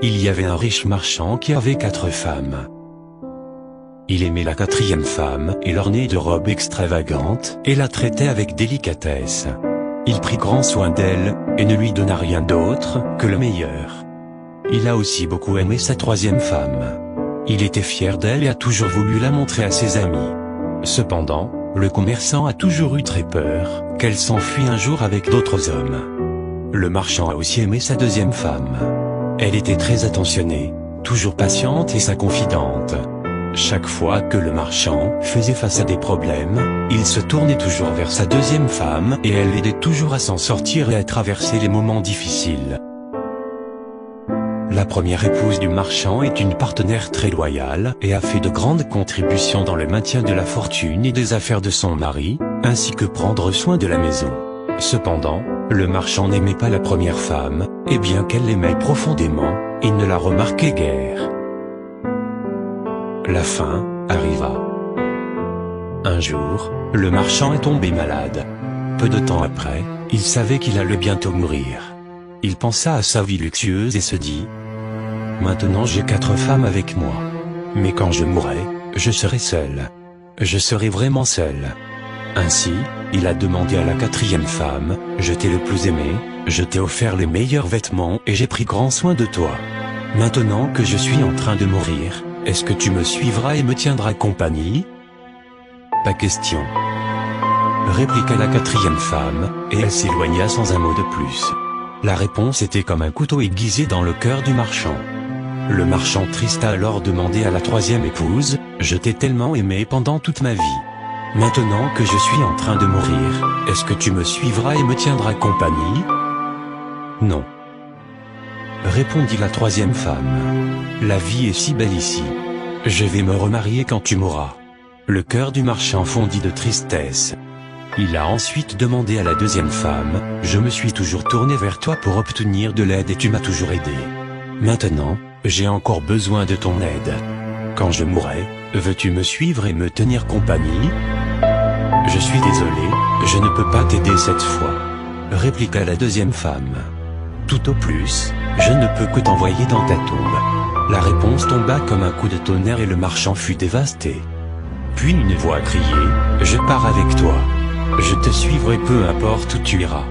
Il y avait un riche marchand qui avait 4 femmes. Il aimait la 4e femme et l'ornait de robes extravagantes et la traitait avec délicatesse. Il prit grand soin d'elle et ne lui donna rien d'autre que le meilleur. Il a aussi beaucoup aimé sa 3e femme. Il était fier d'elle et a toujours voulu la montrer à ses amis. Cependant, le commerçant a toujours eu très peur qu'elle s'enfuit un jour avec d'autres hommes. Le marchand a aussi aimé sa 2e femme. Elle était très attentionnée, toujours patiente et sa confidente. Chaque fois que le marchand faisait face à des problèmes, il se tournait toujours vers sa 2e femme et elle l'aidait toujours à s'en sortir et à traverser les moments difficiles. La première épouse du marchand est une partenaire très loyale et a fait de grandes contributions dans le maintien de la fortune et des affaires de son mari, ainsi que prendre soin de la maison. Cependant, le marchand n'aimait pas la première femme, et bien qu'elle l'aimait profondément, il ne la remarquait guère. La fin arriva. Un jour, le marchand est tombé malade. Peu de temps après, il savait qu'il allait bientôt mourir. Il pensa à sa vie luxueuse et se dit: maintenant j'ai 4 femmes avec moi. Mais quand je mourrai, je serai seul. Je serai vraiment seul. Ainsi, il a demandé à la 4e femme: je t'ai le plus aimé, je t'ai offert les meilleurs vêtements et j'ai pris grand soin de toi. Maintenant que je suis en train de mourir, est-ce que tu me suivras et me tiendras compagnie? Pas question, répliqua la 4e femme, et elle s'éloigna sans un mot de plus. La réponse était comme un couteau aiguisé dans le cœur du marchand. Le marchand triste a alors demandé à la 3e épouse: je t'ai tellement aimé pendant toute ma vie. Maintenant que je suis en train de mourir, est-ce que tu me suivras et me tiendras compagnie? Non, répondit la 3e femme. La vie est si belle ici. Je vais me remarier quand tu mourras. Le cœur du marchand fondit de tristesse. Il a ensuite demandé à la 2e femme: je me suis toujours tourné vers toi pour obtenir de l'aide et tu m'as toujours aidé. Maintenant, j'ai encore besoin de ton aide. Quand je mourrai, veux-tu me suivre et me tenir compagnie? Je suis désolé, je ne peux pas t'aider cette fois, répliqua la 2e femme. Tout au plus, je ne peux que t'envoyer dans ta tombe. La réponse tomba comme un coup de tonnerre et le marchand fut dévasté. Puis une voix criait: je pars avec toi. Je te suivrai peu importe où tu iras.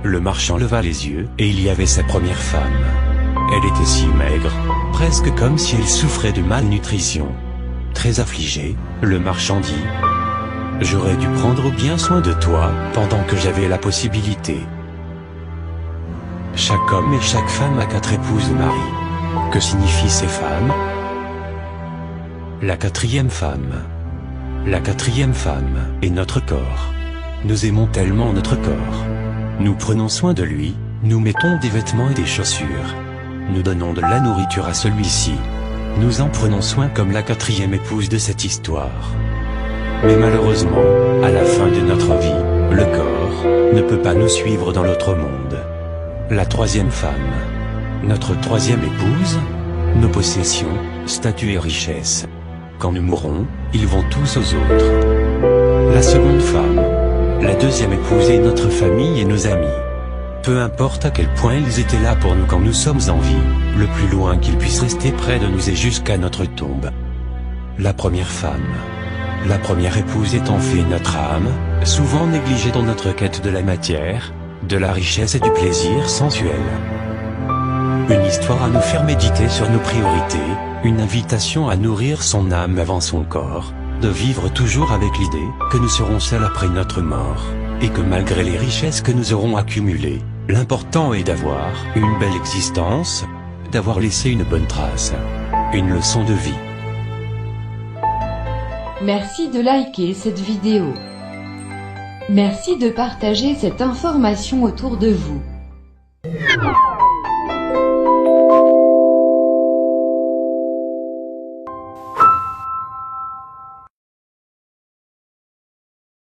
Le marchand leva les yeux et il y avait sa première femme. Elle était si maigre, presque comme si elle souffrait de malnutrition. Très affligé, le marchand dit: j'aurais dû prendre bien soin de toi pendant que j'avais la possibilité. Chaque homme et chaque femme a 4 épouses ou maris. Que signifient ces femmes? La 4e femme. La 4e femme est notre corps. Nous aimons tellement notre corps. Nous prenons soin de lui, nous mettons des vêtements et des chaussures. Nous donnons de la nourriture à celui-ci. Nous en prenons soin comme la 4e épouse de cette histoire. Mais malheureusement, à la fin de notre vie, le corps ne peut pas nous suivre dans l'autre monde. La 3e femme. Notre 3e épouse. Nos possessions, statut et richesses. Quand nous mourrons, ils vont tous aux autres. La seconde femme. La 2e épouse est notre famille et nos amis. Peu importe à quel point ils étaient là pour nous quand nous sommes en vie, le plus loin qu'ils puissent rester près de nous est jusqu'à notre tombe. La première femme. La première épouse est en fait notre âme, souvent négligée dans notre quête de la matière, de la richesse et du plaisir sensuel. Une histoire à nous faire méditer sur nos priorités, une invitation à nourrir son âme avant son corps, de vivre toujours avec l'idée que nous serons seuls après notre mort, et que malgré les richesses que nous aurons accumulées, l'important est d'avoir une belle existence, d'avoir laissé une bonne trace, une leçon de vie. Merci de liker cette vidéo. Merci de partager cette information autour de vous.